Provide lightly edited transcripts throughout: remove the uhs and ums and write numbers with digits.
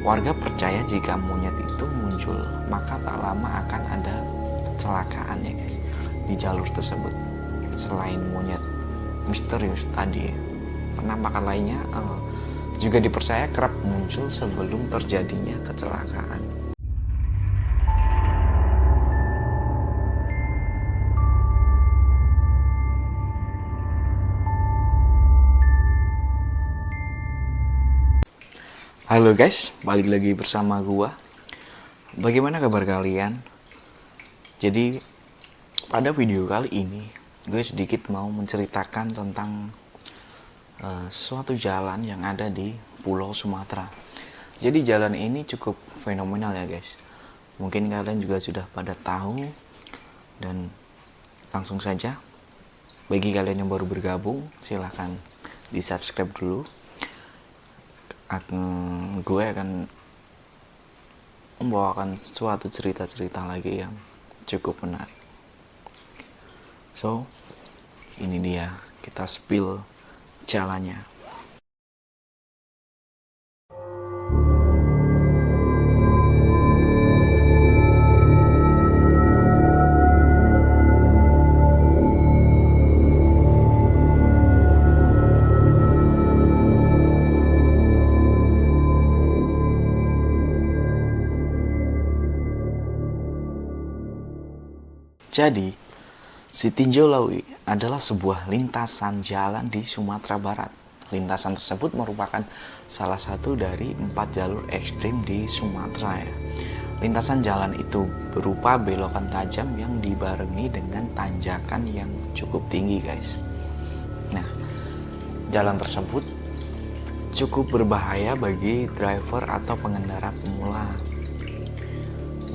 Warga percaya jika monyet itu muncul, maka tak lama akan ada kecelakaan ya guys di jalur tersebut. Selain monyet misterius tadi, penampakan lainnya juga dipercaya kerap muncul sebelum terjadinya kecelakaan. Halo guys, balik lagi bersama gua. Bagaimana kabar kalian? Jadi pada video kali ini gue sedikit mau menceritakan tentang suatu jalan yang ada di Pulau Sumatera. Jadi jalan ini cukup fenomenal ya guys. Mungkin kalian juga sudah pada tahu. Dan langsung saja, bagi kalian yang baru bergabung, silahkan di subscribe dulu. Gue akan membawakan suatu cerita-cerita lagi yang cukup menarik. So, ini dia, kita spill jalannya. Jadi, Sitinjau Lawi adalah sebuah lintasan jalan di Sumatera Barat. Lintasan tersebut merupakan salah satu dari 4 jalur ekstrim di Sumatera ya. Lintasan jalan itu berupa belokan tajam yang dibarengi dengan tanjakan yang cukup tinggi guys. Nah, jalan tersebut cukup berbahaya bagi driver atau pengendara pemula.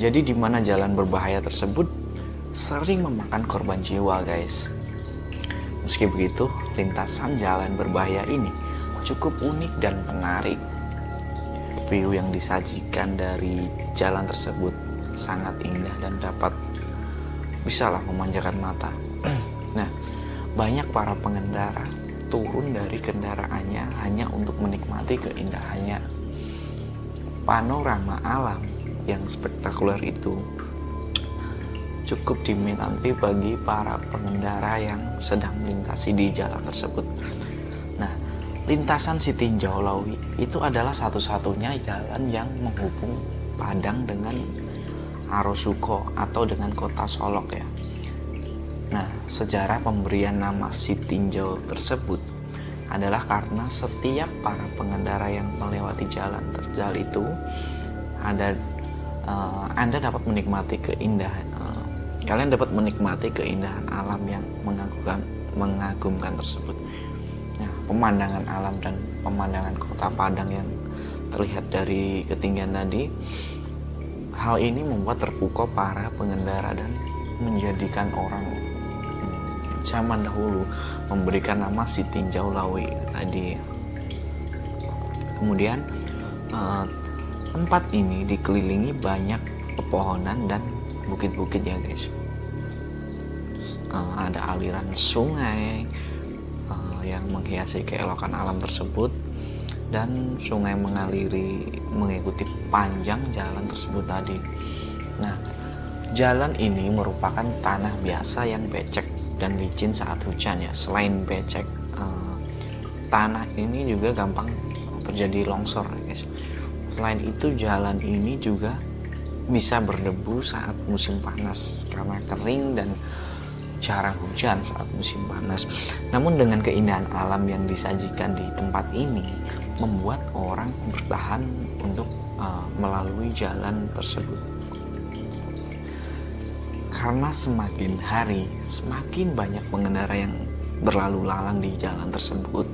Jadi di mana jalan berbahaya tersebut sering memakan korban jiwa guys. Meski begitu, lintasan jalan berbahaya ini cukup unik dan menarik. View yang disajikan dari jalan tersebut sangat indah dan dapat bisalah memanjakan mata. Nah, banyak para pengendara turun dari kendaraannya hanya untuk menikmati keindahannya. Panorama alam yang spektakuler itu cukup diminati bagi para pengendara yang sedang melintasi di jalan tersebut. Nah, lintasan Sitinjau Lawi itu adalah satu-satunya jalan yang menghubung Padang dengan Arosuko atau dengan kota Solok ya. Nah, sejarah pemberian nama Sitinjau tersebut adalah karena setiap para pengendara yang melewati jalan terjal itu Anda dapat menikmati kalian dapat menikmati keindahan alam yang mengagumkan tersebut. Nah, pemandangan alam dan pemandangan kota Padang yang terlihat dari ketinggian tadi, hal ini membuat terpukau para pengendara dan menjadikan orang zaman dahulu memberikan nama Sitinjau Lawi tadi. Kemudian tempat ini dikelilingi banyak pepohonan dan bukit-bukit ya guys. Ada aliran sungai yang menghiasi keelokan alam tersebut, dan sungai mengikuti panjang jalan tersebut tadi. Nah, jalan ini merupakan tanah biasa yang becek dan licin saat hujan ya. Selain becek, tanah ini juga gampang terjadi longsor ya guys. Selain itu, jalan ini juga bisa berdebu saat musim panas karena kering dan jarang hujan saat musim panas. Namun dengan keindahan alam yang disajikan di tempat ini membuat orang bertahan untuk melalui jalan tersebut. Karena semakin hari semakin banyak pengendara yang berlalu lalang di jalan tersebut.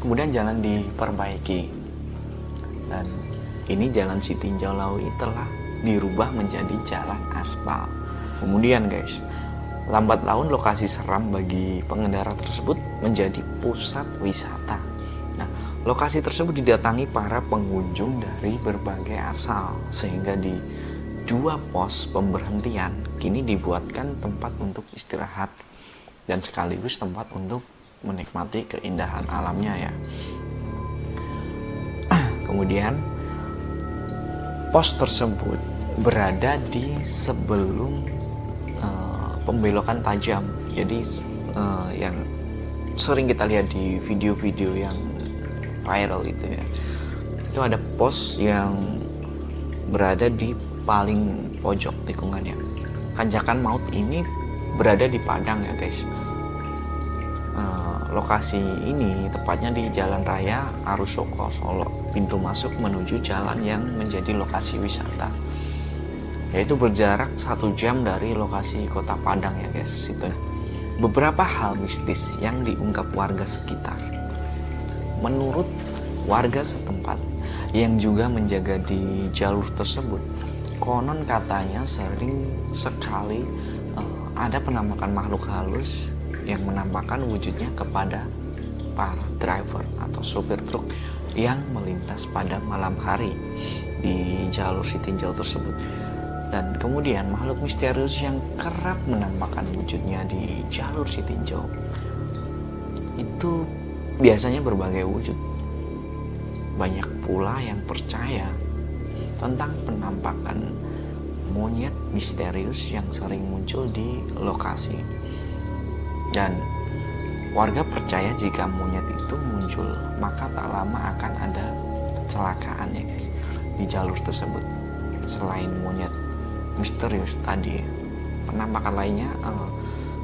Kemudian jalan diperbaiki, dan ini jalan Sitinjau Lawi telah dirubah menjadi jalan aspal. Kemudian guys, lambat laun lokasi seram bagi pengendara tersebut menjadi pusat wisata. Nah, lokasi tersebut didatangi para pengunjung dari berbagai asal, sehingga di 2 pos pemberhentian kini dibuatkan tempat untuk istirahat dan sekaligus tempat untuk menikmati keindahan alamnya ya. Kemudian Pos tersebut berada di sebelum pembelokan tajam. Jadi yang sering kita lihat di video-video yang viral itu ya, itu ada pos yang berada di paling pojok tikungannya. Tanjakan maut ini berada di Padang ya guys. Lokasi ini tepatnya di Jalan Raya Arusoko Solo, pintu masuk menuju jalan yang menjadi lokasi wisata, yaitu berjarak 1 jam dari lokasi kota Padang ya guys. Itu beberapa hal mistis yang diungkap warga sekitar. Menurut warga setempat yang juga menjaga di jalur tersebut, konon katanya sering sekali ada penampakan makhluk halus yang menampakkan wujudnya kepada para driver atau sopir truk yang melintas pada malam hari di jalur Sitinjau tersebut. Dan kemudian makhluk misterius yang kerap menampakkan wujudnya di jalur Sitinjau itu biasanya berbagai wujud. Banyak pula yang percaya tentang penampakan monyet misterius yang sering muncul di lokasi. Dan warga percaya jika monyet itu muncul, maka tak lama akan ada kecelakaan ya guys di jalur tersebut. Selain monyet misterius tadi, penampakan lainnya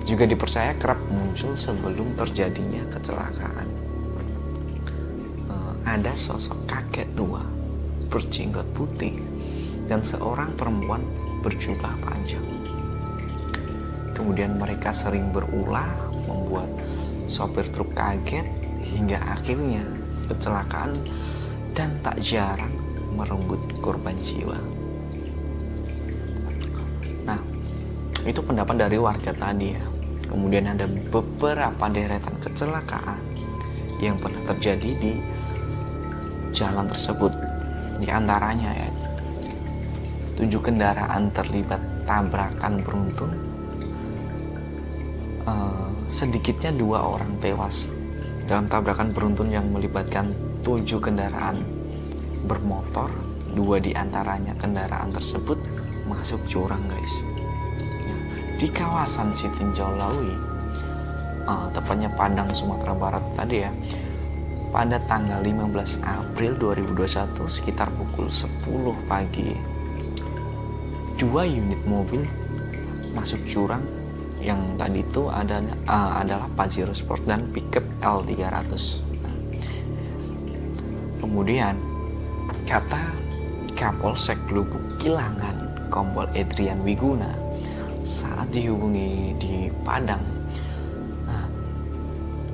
juga dipercaya kerap muncul sebelum terjadinya kecelakaan. Ada sosok kakek tua berjenggot putih dan seorang perempuan berjubah panjang. Kemudian mereka sering berulah membuat sopir truk kaget hingga akhirnya kecelakaan dan tak jarang merenggut korban jiwa. Nah, itu pendapat dari warga tadi ya. Kemudian ada beberapa deretan kecelakaan yang pernah terjadi di jalan tersebut. Di antaranya ya, 7 kendaraan terlibat tabrakan beruntun. Sedikitnya 2 orang tewas dalam tabrakan beruntun yang melibatkan 7 kendaraan bermotor. 2 diantaranya kendaraan tersebut masuk jurang guys. Di kawasan Sitinjau Lawi, tepatnya Padang, Sumatera Barat tadi ya, pada tanggal 15 April 2021 sekitar pukul 10 pagi, 2 unit mobil masuk jurang yang tadi itu adalah Pajero Sport dan pickup L300. Kemudian kata Kapolsek Lubuk Kilangan Kompol Edrian Wiguna saat dihubungi di Padang,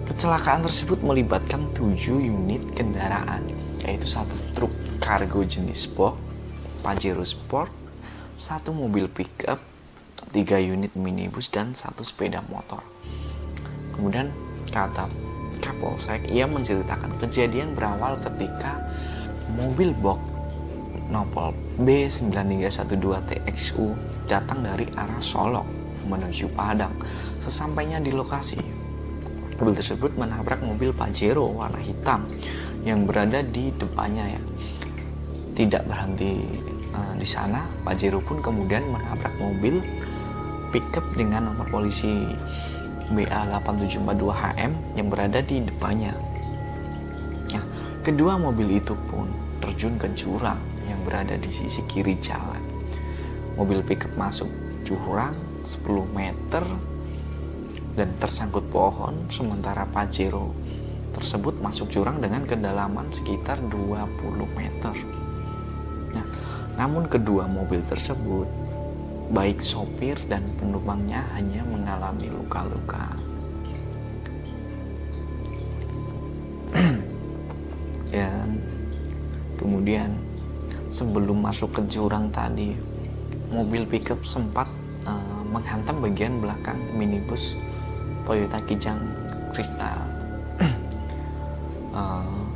kecelakaan tersebut melibatkan 7 unit kendaraan, yaitu 1 truk kargo jenis box Pajero Sport, 1 mobil pickup, 3 unit minibus, dan 1 sepeda motor. Kemudian kata Kapolsek, ia menceritakan kejadian berawal ketika mobil box Nopol B9312TXU datang dari arah Solok menuju Padang. Sesampainya di lokasi, mobil tersebut menabrak mobil Pajero warna hitam yang berada di depannya ya. Tidak berhenti di sana, Pajero pun kemudian menabrak mobil pickup dengan nomor polisi BA8742HM yang berada di depannya. Nah, kedua mobil itu pun terjun ke jurang yang berada di sisi kiri jalan. Mobil pickup masuk jurang 10 meter dan tersangkut pohon, sementara Pajero tersebut masuk jurang dengan kedalaman sekitar 20 meter. Nah, namun kedua mobil tersebut, baik sopir dan penumpangnya, hanya mengalami luka-luka. Dan kemudian sebelum masuk ke jurang tadi, mobil pickup sempat menghantam bagian belakang minibus Toyota Kijang Crystal,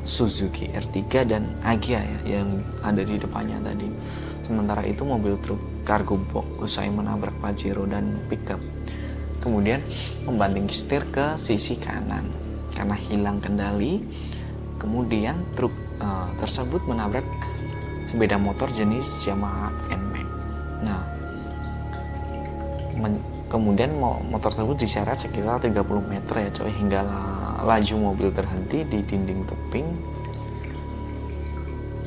Suzuki R3 dan Agya ya, yang ada di depannya tadi. Sementara itu mobil truk kargo box usai menabrak Pajero dan pickup, kemudian membanting setir ke sisi kanan karena hilang kendali. Kemudian truk tersebut menabrak sepeda motor jenis Yamaha NMAX. Nah, kemudian motor tersebut diseret sekitar 30 meter ya coy, hingga laju mobil terhenti di dinding tebing.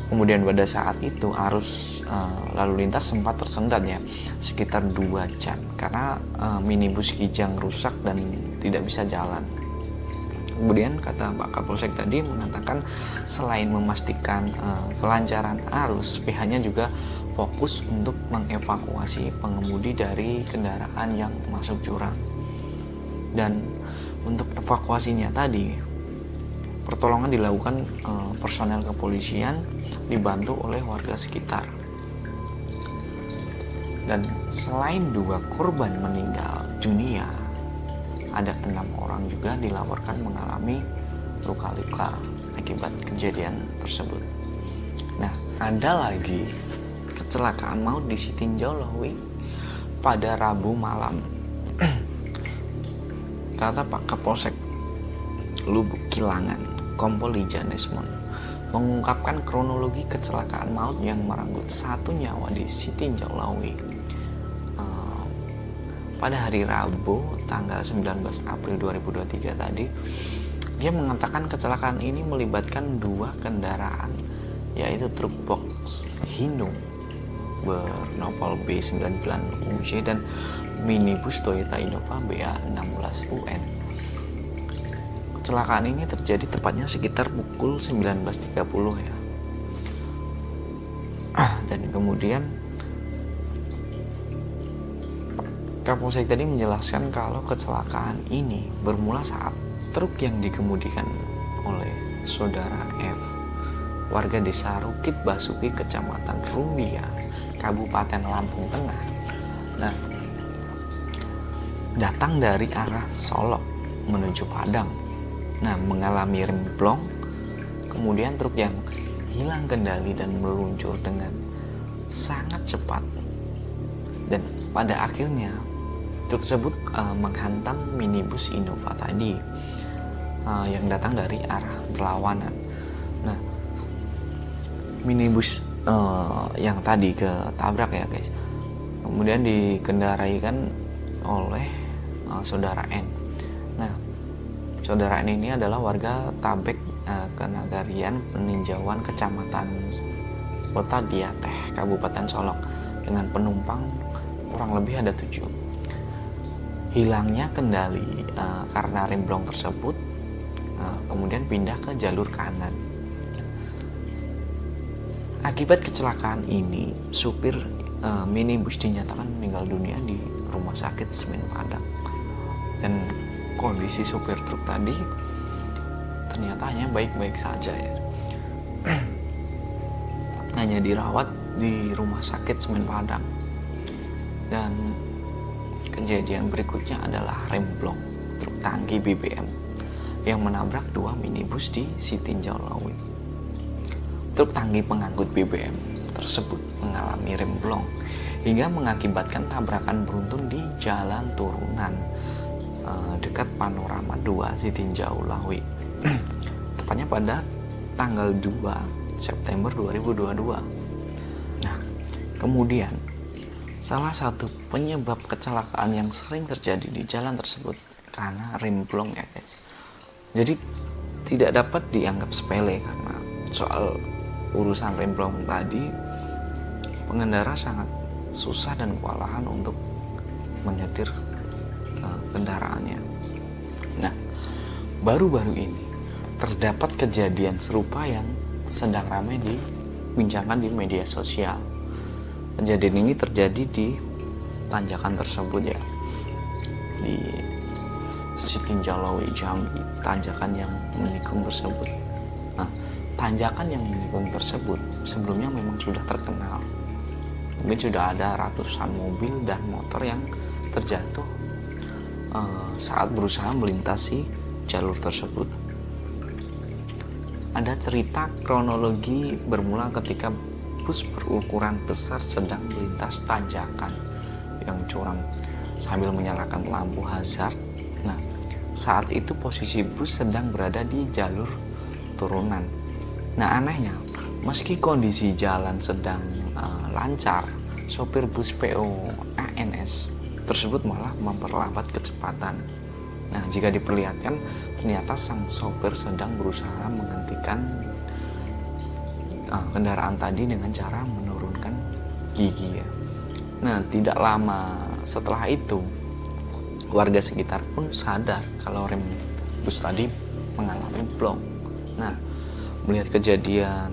Kemudian pada saat itu arus lalu lintas sempat tersendat ya sekitar 2 jam karena minibus Kijang rusak dan tidak bisa jalan. Kemudian kata Pak Kapolsek tadi mengatakan selain memastikan kelancaran arus, pihaknya juga fokus untuk mengevakuasi pengemudi dari kendaraan yang masuk jurang. Dan untuk evakuasinya tadi, pertolongan dilakukan personel kepolisian dibantu oleh warga sekitar. Dan selain 2 korban meninggal dunia, ada 6 orang juga dilaporkan mengalami luka-luka akibat kejadian tersebut. Nah, ada lagi kecelakaan maut di Sitinjau Lawi pada Rabu malam. Kata Pak Kapolsek Lubuk Kilangan, Kompol Lija Nesmon, mengungkapkan kronologi kecelakaan maut yang merenggut 1 nyawa di Sitinjau Lawi. Pada hari Rabu tanggal 19 April 2023 tadi, dia mengatakan kecelakaan ini melibatkan 2 kendaraan, yaitu truk box Hino bernopol B99UJ dan minibus Toyota Innova BA16UN. Kecelakaan ini terjadi tepatnya sekitar pukul 19.30 ya. Dan kemudian Kapolsek tadi menjelaskan kalau kecelakaan ini bermula saat truk yang dikemudikan oleh saudara F, warga desa Rukit Basuki, Kecamatan Rumbia, Kabupaten Lampung Tengah, nah, datang dari arah Solok menuju Padang. Nah, mengalami remblong, kemudian truk yang hilang kendali dan meluncur dengan sangat cepat. Dan pada akhirnya truk tersebut menghantam minibus Innova tadi yang datang dari arah berlawanan. Nah, minibus yang tadi ketabrak ya guys, kemudian dikendaraikan oleh saudara N. Nah, saudara N ini adalah warga Tabek, Kenagarian, Peninjauan, Kecamatan Kota Diateh, Kabupaten Solok, dengan penumpang kurang lebih ada 7. Hilangnya kendali karena remblong tersebut, kemudian pindah ke jalur kanan. Akibat kecelakaan ini, supir minibus dinyatakan meninggal dunia di Rumah Sakit Semen Padang. Dan kondisi supir truk tadi ternyata hanya baik-baik saja ya. Hanya dirawat di Rumah Sakit Semen Padang. Dan kejadian berikutnya adalah remblong truk tangki BBM yang menabrak 2 minibus di Sitinjau Lawi. Truk tangki pengangkut BBM tersebut mengalami remblong hingga mengakibatkan tabrakan beruntun di jalan turunan dekat Panorama 2 Sitinjau Lawi. Tepatnya pada tanggal 2 September 2022. Nah, kemudian salah satu penyebab kecelakaan yang sering terjadi di jalan tersebut karena remblong ya guys. Jadi tidak dapat dianggap sepele karena soal urusan remblong tadi pengendara sangat susah dan kewalahan untuk menyetir kendaraannya. Nah, baru-baru ini terdapat kejadian serupa yang sedang ramai dibincangkan di media sosial. Kejadian ini terjadi di tanjakan tersebut ya, di Sitinjau Lawi Jambi, tanjakan yang menikung tersebut. Nah, tanjakan yang menikung tersebut sebelumnya memang sudah terkenal. Mungkin sudah ada ratusan mobil dan motor yang terjatuh saat berusaha melintasi jalur tersebut. Ada cerita kronologi bermula ketika bus berukuran besar sedang melintas tanjakan yang curam sambil menyalakan lampu hazard. Nah, saat itu posisi bus sedang berada di jalur turunan. Nah, anehnya Meski kondisi jalan sedang lancar, sopir bus PO ANS tersebut malah memperlambat kecepatan. Nah, jika diperlihatkan, ternyata sang sopir sedang berusaha menghentikan kendaraan tadi dengan cara menurunkan gigi ya. Nah, tidak lama setelah itu, warga sekitar pun sadar kalau rem bus tadi mengalami blong. Nah, melihat kejadian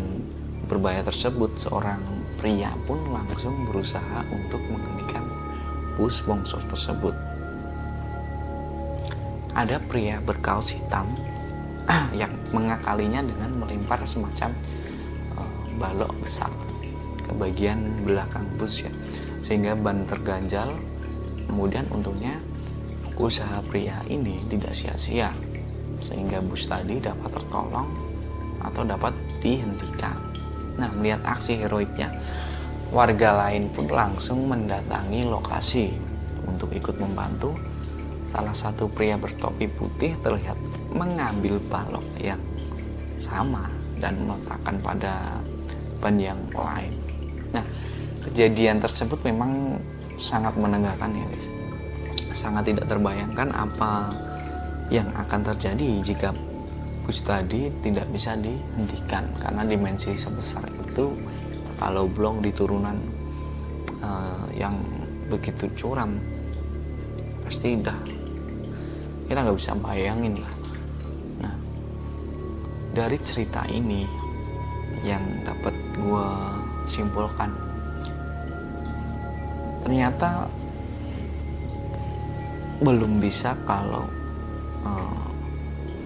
berbahaya tersebut, seorang pria pun langsung berusaha untuk menghentikan bus bongsor tersebut. Ada pria berkaos hitam yang mengakalinya dengan melempar semacam balok besar ke bagian belakang bus ya, sehingga ban terganjal. Kemudian untungnya usaha pria ini tidak sia-sia, sehingga bus tadi dapat tertolong atau dapat dihentikan. Nah, melihat aksi heroiknya, warga lain pun langsung mendatangi lokasi untuk ikut membantu. Salah satu pria bertopi putih terlihat mengambil balok yang sama dan meletakkan pada ban yang lain. Nah, kejadian tersebut memang sangat menegangkan ya, sangat tidak terbayangkan apa yang akan terjadi jika bus tadi tidak bisa dihentikan, karena dimensi sebesar itu kalau blong di turunan yang begitu curam pasti kita nggak bisa bayangin lah. Nah, dari cerita ini yang dapat gue simpulkan, ternyata belum bisa kalau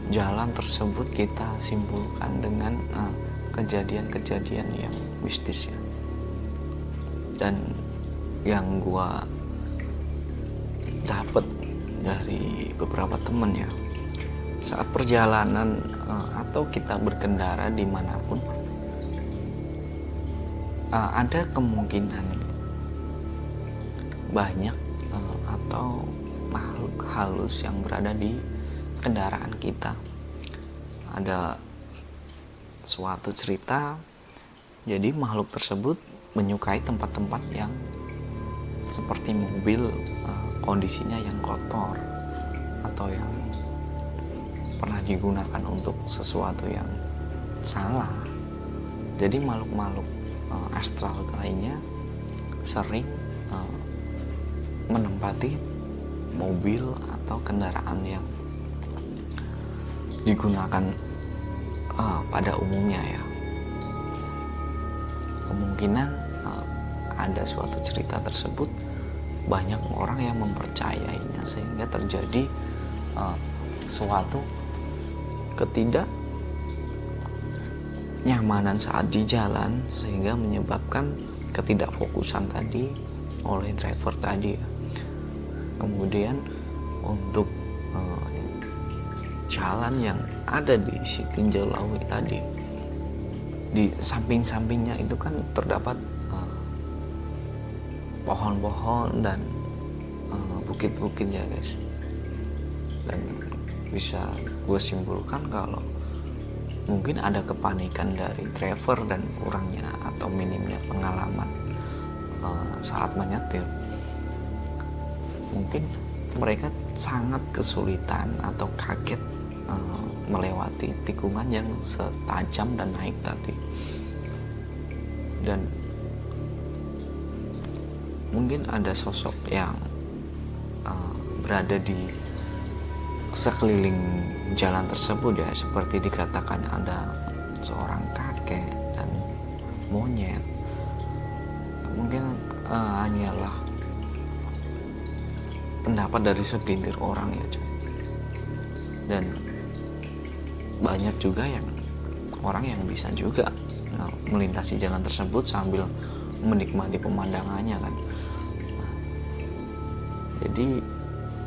jalan tersebut kita simpulkan dengan kejadian-kejadian yang mistis ya. Dan yang gue dapat dari beberapa temen ya, saat perjalanan atau kita berkendara dimanapun, ada kemungkinan banyak atau makhluk halus yang berada di kendaraan kita. Ada suatu cerita, jadi makhluk tersebut menyukai tempat-tempat yang seperti mobil kondisinya yang kotor atau yang pernah digunakan untuk sesuatu yang salah. Jadi makhluk-makhluk astral lainnya sering menempati mobil atau kendaraan yang digunakan pada umumnya ya. Kemungkinan ada suatu cerita tersebut banyak orang yang mempercayainya, sehingga terjadi suatu ketidaknyamanan saat di jalan, sehingga menyebabkan ketidakfokusan tadi oleh driver tadi. Kemudian untuk jalan yang ada di Sitinjau Lawi tadi, di samping-sampingnya itu kan terdapat pohon-pohon dan bukit-bukit ya guys. Dan bisa gue simpulkan kalau mungkin ada kepanikan dari driver dan kurangnya atau minimnya pengalaman saat menyetir. Mungkin mereka sangat kesulitan atau kaget melewati tikungan yang setajam dan naik tadi. Dan mungkin ada sosok yang berada di sekeliling jalan tersebut ya, seperti dikatakan ada seorang kakek dan monyet. Mungkin hanyalah pendapat dari segelintir orang ya cuy. Dan banyak juga orang yang bisa juga melintasi jalan tersebut sambil menikmati pemandangannya kan. Jadi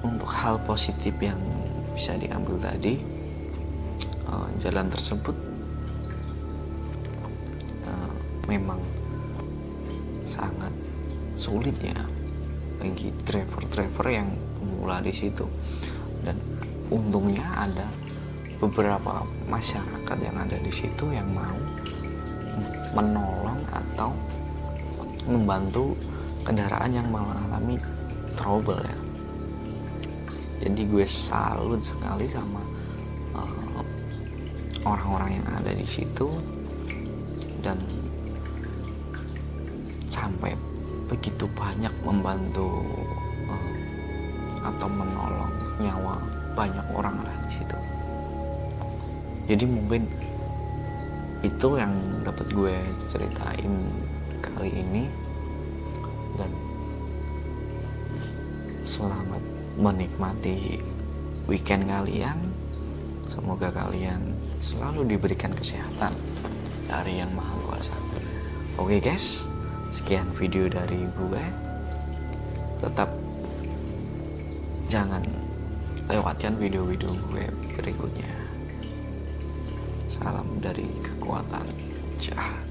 untuk hal positif yang bisa diambil tadi, jalan tersebut memang sangat sulit ya bagi driver-driver yang pemula di situ. Dan untungnya ada beberapa masyarakat yang ada di situ yang mau menolong atau membantu kendaraan yang mengalami trouble ya. Jadi gue salut sekali sama orang-orang yang ada di situ, dan sampai begitu banyak membantu atau menolong nyawa banyak orang lah di situ. Jadi mungkin itu yang dapat gue ceritain kali ini, dan selamat menikmati weekend kalian. Semoga kalian selalu diberikan kesehatan dari Yang Maha Kuasa. Oke guys, sekian video dari gue. Tetap jangan lewatkan video-video gue berikutnya. Salam dari kekuatan jahat.